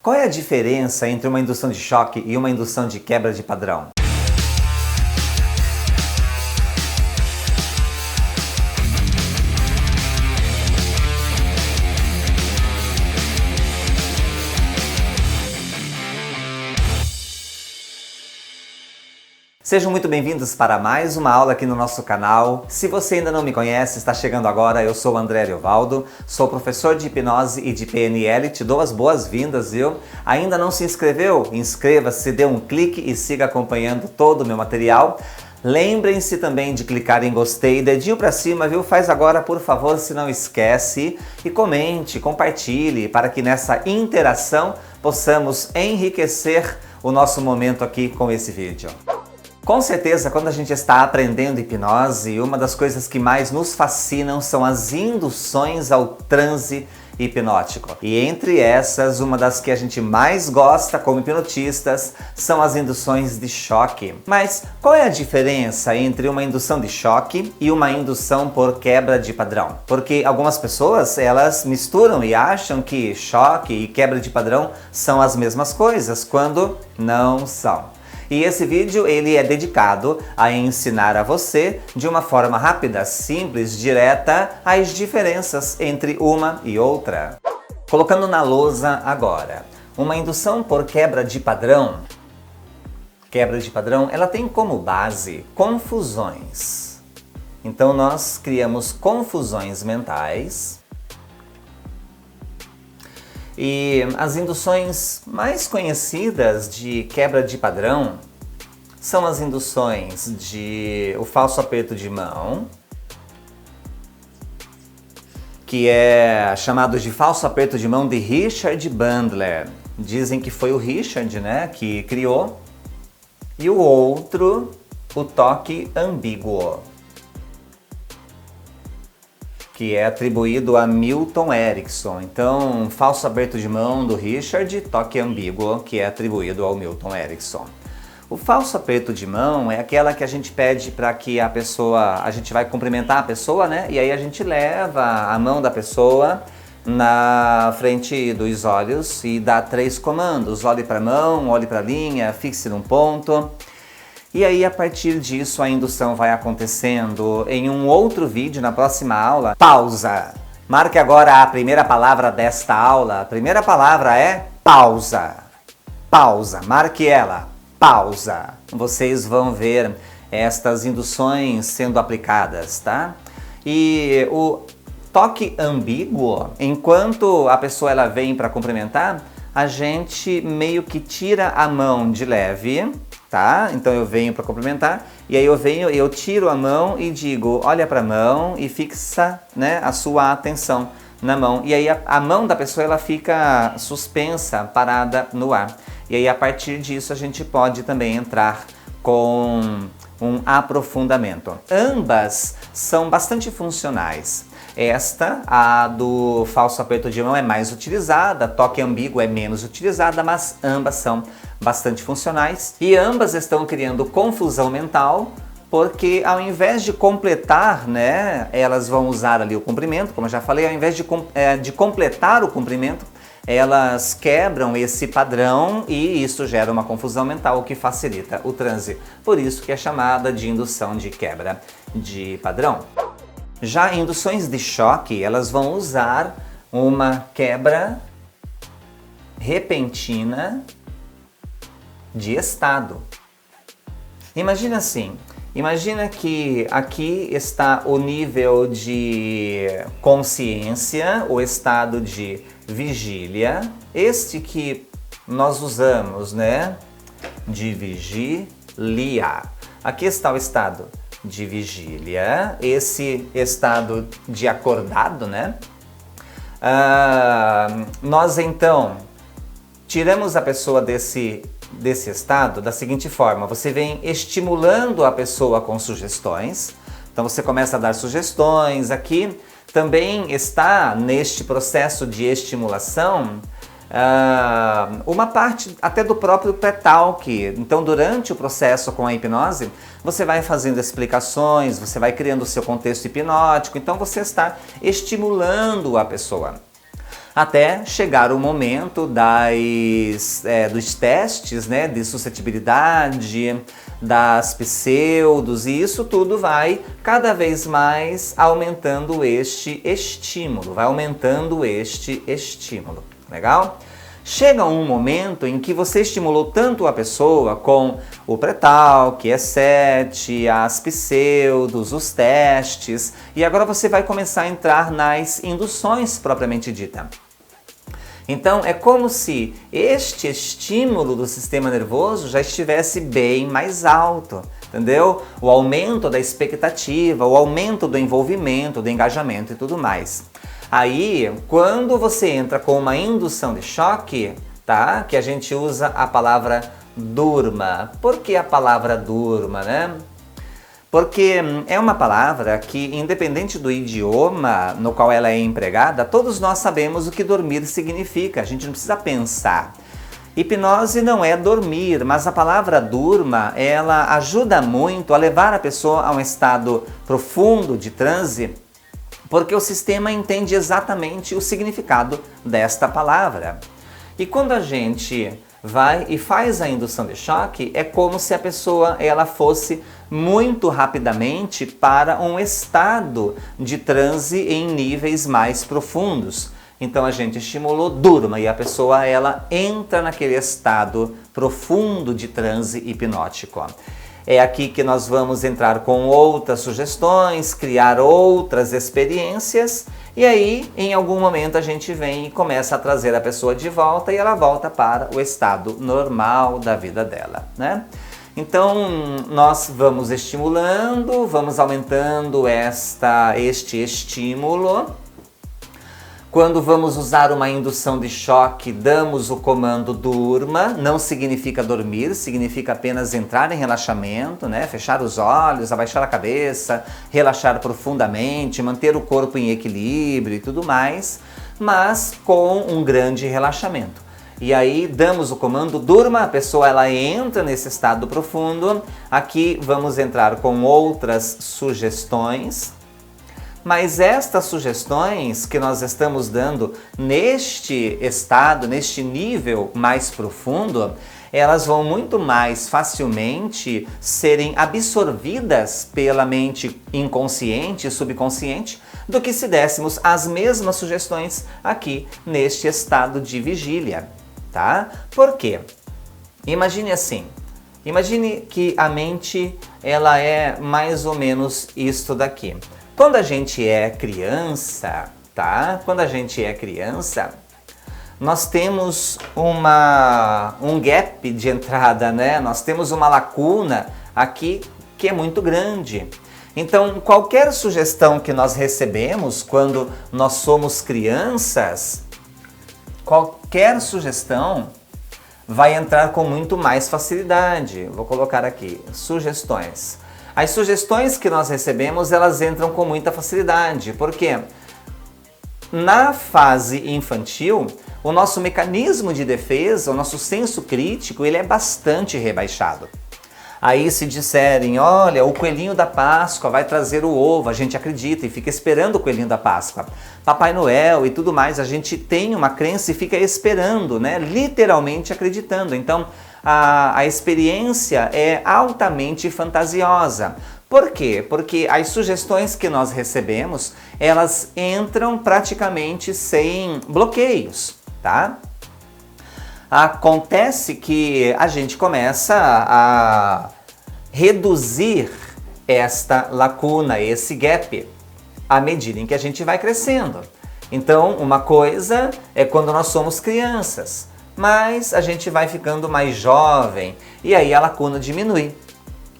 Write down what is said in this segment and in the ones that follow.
Qual é a diferença entre uma indução de choque e uma indução de quebra de padrão? Sejam muito bem-vindos para mais uma aula aqui no nosso canal. Se você ainda não me conhece, está chegando agora, eu sou o André Ariovaldo, sou professor de hipnose e de PNL, te dou as boas-vindas, viu? Ainda não se inscreveu? Inscreva-se, dê um clique e siga acompanhando todo o meu material. Lembrem-se também de clicar em gostei, dedinho para cima, viu? Faz agora, por favor, se não esquece. E comente, compartilhe, para que nessa interação possamos enriquecer o nosso momento aqui com esse vídeo. Com certeza, quando a gente está aprendendo hipnose, uma das coisas que mais nos fascinam são as induções ao transe hipnótico. E entre essas, uma das que a gente mais gosta como hipnotistas são as induções de choque. Mas qual é a diferença entre uma indução de choque e uma indução por quebra de padrão? Porque algumas pessoas, elas misturam e acham que choque e quebra de padrão são as mesmas coisas, quando não são. E esse vídeo ele é dedicado a ensinar a você, de uma forma rápida, simples, direta, as diferenças entre uma e outra. Colocando na lousa agora, uma indução por quebra de padrão, ela tem como base confusões. Então nós criamos confusões mentais. E as induções mais conhecidas de quebra de padrão são as induções de o falso aperto de mão, que é chamado de falso aperto de mão de Richard Bandler. Dizem que foi o Richard, né, que criou. E o outro, o toque ambíguo, que é atribuído a Milton Erickson. Então, falso aperto de mão do Richard, toque ambíguo, que é atribuído ao Milton Erickson. O falso aperto de mão é aquela que a gente pede para que a gente vai cumprimentar a pessoa, né? E aí a gente leva a mão da pessoa na frente dos olhos e dá 3 comandos. Olhe para a mão, olhe para a linha, fixe num ponto. E aí, a partir disso, a indução vai acontecendo. Em um outro vídeo, na próxima aula, pausa. Marque agora a primeira palavra desta aula. A primeira palavra é pausa. Pausa. Marque ela. Pausa. Vocês vão ver estas induções sendo aplicadas, tá? E o toque ambíguo, enquanto a pessoa ela vem para cumprimentar, a gente meio que tira a mão de leve, tá? Então eu venho para cumprimentar e aí eu tiro a mão e digo, olha para a mão e fixa, né, a sua atenção na mão. E aí a mão da pessoa ela fica suspensa, parada no ar. E aí a partir disso a gente pode também entrar com um aprofundamento. Ambas são bastante funcionais. Esta, a do falso aperto de mão, é mais utilizada, toque ambíguo é menos utilizada, mas ambas são bastante funcionais e ambas estão criando confusão mental, porque ao invés de completar, né, elas vão usar ali o comprimento, como eu já falei, ao invés de completar o comprimento, elas quebram esse padrão e isso gera uma confusão mental, o que facilita o transe. Por isso que é chamada de indução de quebra de padrão. Já induções de choque, elas vão usar uma quebra repentina de estado. Imagina assim, imagina que aqui está o nível de consciência, o estado de vigília, este que nós usamos, né, de vigilia. Aqui está o estado de vigília, esse estado de acordado, né? Nós então tiramos a pessoa desse estado da seguinte forma: você vem estimulando a pessoa com sugestões, então você começa a dar sugestões. Aqui também está neste processo de estimulação uma parte até do próprio pré-talk. Então, durante o processo com a hipnose, você vai fazendo explicações, você vai criando o seu contexto hipnótico, então você está estimulando a pessoa. até chegar o momento dos testes, né, de suscetibilidade, das pseudos, e isso tudo vai cada vez mais aumentando este estímulo, legal? Chega um momento em que você estimulou tanto a pessoa com o pré-talk, E7, as pseudos, os testes, e agora você vai começar a entrar nas induções propriamente dita. Então é como se este estímulo do sistema nervoso já estivesse bem mais alto, entendeu? O aumento da expectativa, o aumento do envolvimento, do engajamento e tudo mais. Aí, quando você entra com uma indução de choque, tá? Que a gente usa a palavra durma. Por que a palavra durma, né? Porque é uma palavra que, independente do idioma no qual ela é empregada, todos nós sabemos o que dormir significa, a gente não precisa pensar. Hipnose não é dormir, mas a palavra durma, ela ajuda muito a levar a pessoa a um estado profundo de transe, porque o sistema entende exatamente o significado desta palavra. E quando a gente vai e faz a indução de choque, é como se a pessoa ela fosse muito rapidamente para um estado de transe em níveis mais profundos. Então a gente estimulou durma e a pessoa ela entra naquele estado profundo de transe hipnótico. É aqui que nós vamos entrar com outras sugestões, criar outras experiências e aí em algum momento a gente vem e começa a trazer a pessoa de volta e ela volta para o estado normal da vida dela, né? Então nós vamos estimulando, vamos aumentando este estímulo. Quando vamos usar uma indução de choque, damos o comando durma, não significa dormir, significa apenas entrar em relaxamento, né? Fechar os olhos, abaixar a cabeça, relaxar profundamente, manter o corpo em equilíbrio e tudo mais, mas com um grande relaxamento. E aí damos o comando durma, a pessoa ela entra nesse estado profundo. Aqui vamos entrar com outras sugestões. Mas estas sugestões que nós estamos dando neste estado, neste nível mais profundo, elas vão muito mais facilmente serem absorvidas pela mente inconsciente e subconsciente do que se dessemos as mesmas sugestões aqui neste estado de vigília, tá? Por quê? Imagine assim, imagine que a mente ela é mais ou menos isto daqui. Quando a gente é criança, tá? Quando a gente é criança, nós temos um gap de entrada, né? Nós temos uma lacuna aqui que é muito grande. Então, qualquer sugestão que nós recebemos quando nós somos crianças, qualquer sugestão vai entrar com muito mais facilidade. Vou colocar aqui, sugestões. As sugestões que nós recebemos, elas entram com muita facilidade, porque na fase infantil, o nosso mecanismo de defesa, o nosso senso crítico, ele é bastante rebaixado. Aí se disserem, olha, o coelhinho da Páscoa vai trazer o ovo, a gente acredita e fica esperando o coelhinho da Páscoa. Papai Noel e tudo mais, a gente tem uma crença e fica esperando, né? Literalmente acreditando. Então, a experiência é altamente fantasiosa. Por quê? Porque as sugestões que nós recebemos, elas entram praticamente sem bloqueios, tá? Acontece que a gente começa a reduzir esta lacuna, esse gap, à medida em que a gente vai crescendo. Então, uma coisa é quando nós somos crianças, mas a gente vai ficando mais jovem e aí a lacuna diminui,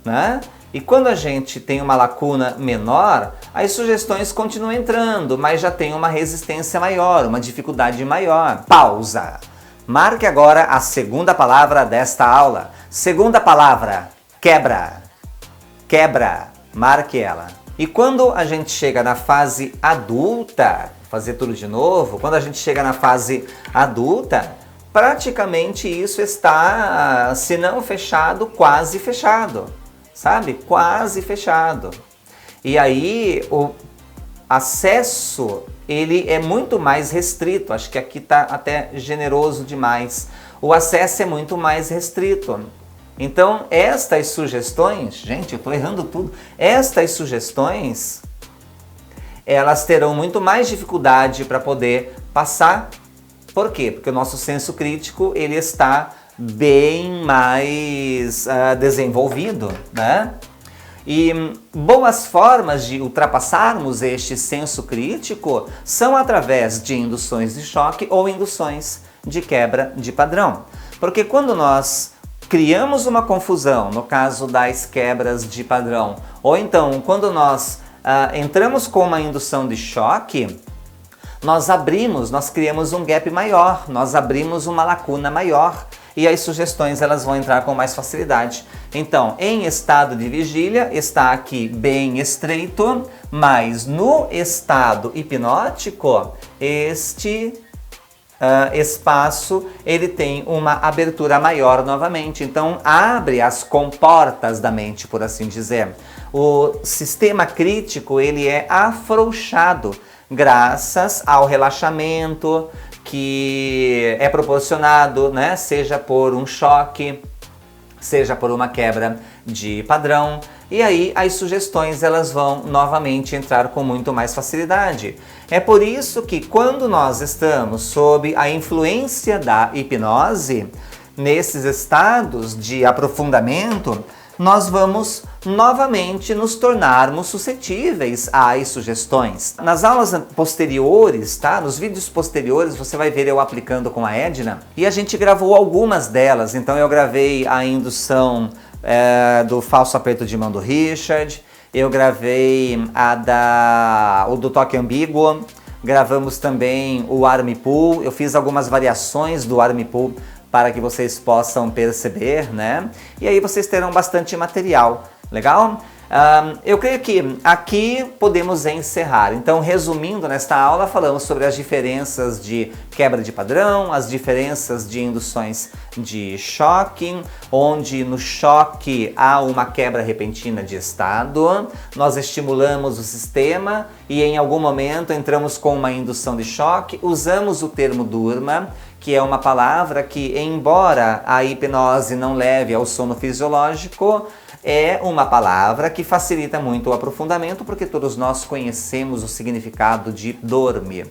né? E quando a gente tem uma lacuna menor, as sugestões continuam entrando, mas já tem uma resistência maior, uma dificuldade maior. Pausa! Marque agora a segunda palavra desta aula. Segunda palavra, quebra. Quebra. Marque ela. E quando a gente chega na fase adulta, fazer tudo de novo, quando a gente chega na fase adulta, praticamente isso está, se não fechado, quase fechado. Sabe? Quase fechado. E aí o acesso ele é muito mais restrito. Acho que aqui está até generoso demais. O acesso é muito mais restrito. Então, estas sugestões, gente, eu estou errando tudo. Estas sugestões, elas terão muito mais dificuldade para poder passar. Por quê? Porque o nosso senso crítico, ele está bem mais desenvolvido, né? E boas formas de ultrapassarmos este senso crítico são através de induções de choque ou induções de quebra de padrão. Porque quando nós criamos uma confusão, no caso das quebras de padrão, ou então quando nós entramos com uma indução de choque, nós criamos um gap maior, nós abrimos uma lacuna maior e as sugestões elas vão entrar com mais facilidade. Então, em estado de vigília, está aqui bem estreito, mas no estado hipnótico, este espaço ele tem uma abertura maior novamente, então abre as comportas da mente, por assim dizer. O sistema crítico ele é afrouxado graças ao relaxamento que é proporcionado, né? Seja por um choque, seja por uma quebra de padrão. E aí as sugestões elas vão novamente entrar com muito mais facilidade. É por isso que quando nós estamos sob a influência da hipnose, nesses estados de aprofundamento, nós vamos novamente nos tornarmos suscetíveis às sugestões. Nas aulas posteriores, tá? Nos vídeos posteriores, você vai ver eu aplicando com a Edna e a gente gravou algumas delas. Então eu gravei a indução do falso aperto de mão do Richard, eu gravei o do toque ambíguo, gravamos também o arm pull, eu fiz algumas variações do arm pull para que vocês possam perceber, né? E aí vocês terão bastante material, legal? Eu creio que aqui podemos encerrar. Então, resumindo nesta aula, falamos sobre as diferenças de quebra de padrão, as diferenças de induções de choque, onde no choque há uma quebra repentina de estado, nós estimulamos o sistema e em algum momento entramos com uma indução de choque, usamos o termo durma, que é uma palavra que, embora a hipnose não leve ao sono fisiológico, é uma palavra que facilita muito o aprofundamento, porque todos nós conhecemos o significado de dormir.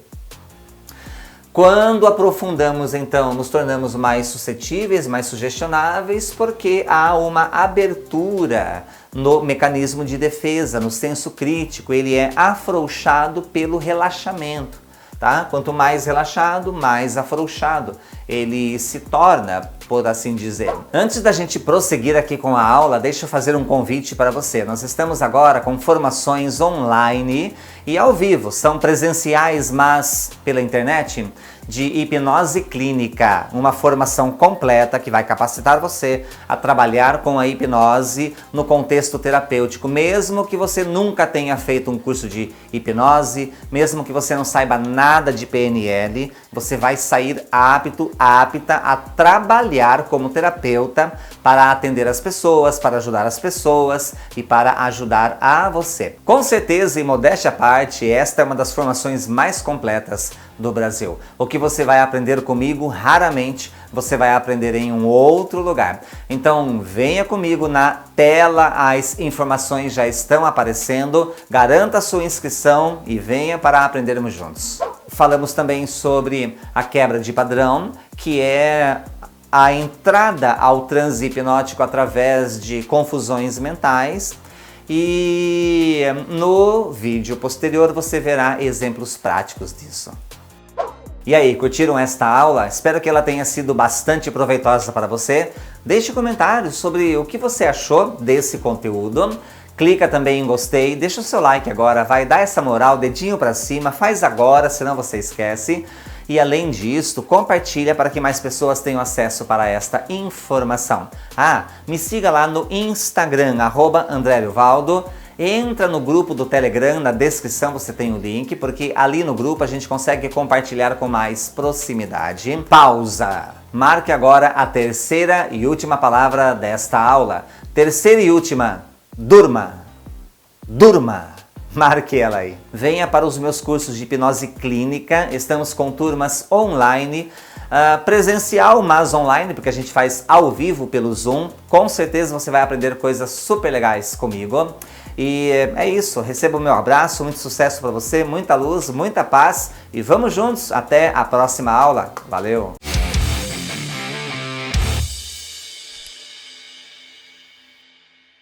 Quando aprofundamos, então, nos tornamos mais suscetíveis, mais sugestionáveis, porque há uma abertura no mecanismo de defesa, no senso crítico, ele é afrouxado pelo relaxamento. Tá? Quanto mais relaxado, mais afrouxado ele se torna, por assim dizer. Antes da gente prosseguir aqui com a aula, deixa eu fazer um convite para você. Nós estamos agora com formações online e ao vivo, são presenciais, mas pela internet, de hipnose clínica, uma formação completa que vai capacitar você a trabalhar com a hipnose no contexto terapêutico, mesmo que você nunca tenha feito um curso de hipnose, mesmo que você não saiba nada de PNL, você vai sair apta a trabalhar como terapeuta para atender as pessoas, para ajudar as pessoas e para ajudar a você. Com certeza, e modéstia à parte, esta é uma das formações mais completas do Brasil. O que você vai aprender comigo, raramente você vai aprender em um outro lugar. Então venha comigo, na tela as informações já estão aparecendo, garanta a sua inscrição e venha para aprendermos juntos. Falamos também sobre a quebra de padrão, que é a entrada ao transe hipnótico através de confusões mentais. E no vídeo posterior você verá exemplos práticos disso. E aí, curtiram esta aula? Espero que ela tenha sido bastante proveitosa para você. Deixe comentários sobre o que você achou desse conteúdo. Clica também em gostei, deixa o seu like agora, vai dar essa moral, dedinho para cima, faz agora, senão você esquece. E além disso, compartilha para que mais pessoas tenham acesso para esta informação. Me siga lá no Instagram, @AndréLiovaldo. Entra no grupo do Telegram, na descrição você tem o link, porque ali no grupo a gente consegue compartilhar com mais proximidade. Pausa! Marque agora a terceira e última palavra desta aula. Terceira e última, durma. Durma. Marque ela aí. Venha para os meus cursos de hipnose clínica, estamos com turmas online, presencial, mas online, porque a gente faz ao vivo pelo Zoom. Com certeza você vai aprender coisas super legais comigo. E é isso, receba o meu abraço, muito sucesso para você, muita luz, muita paz e vamos juntos até a próxima aula. Valeu!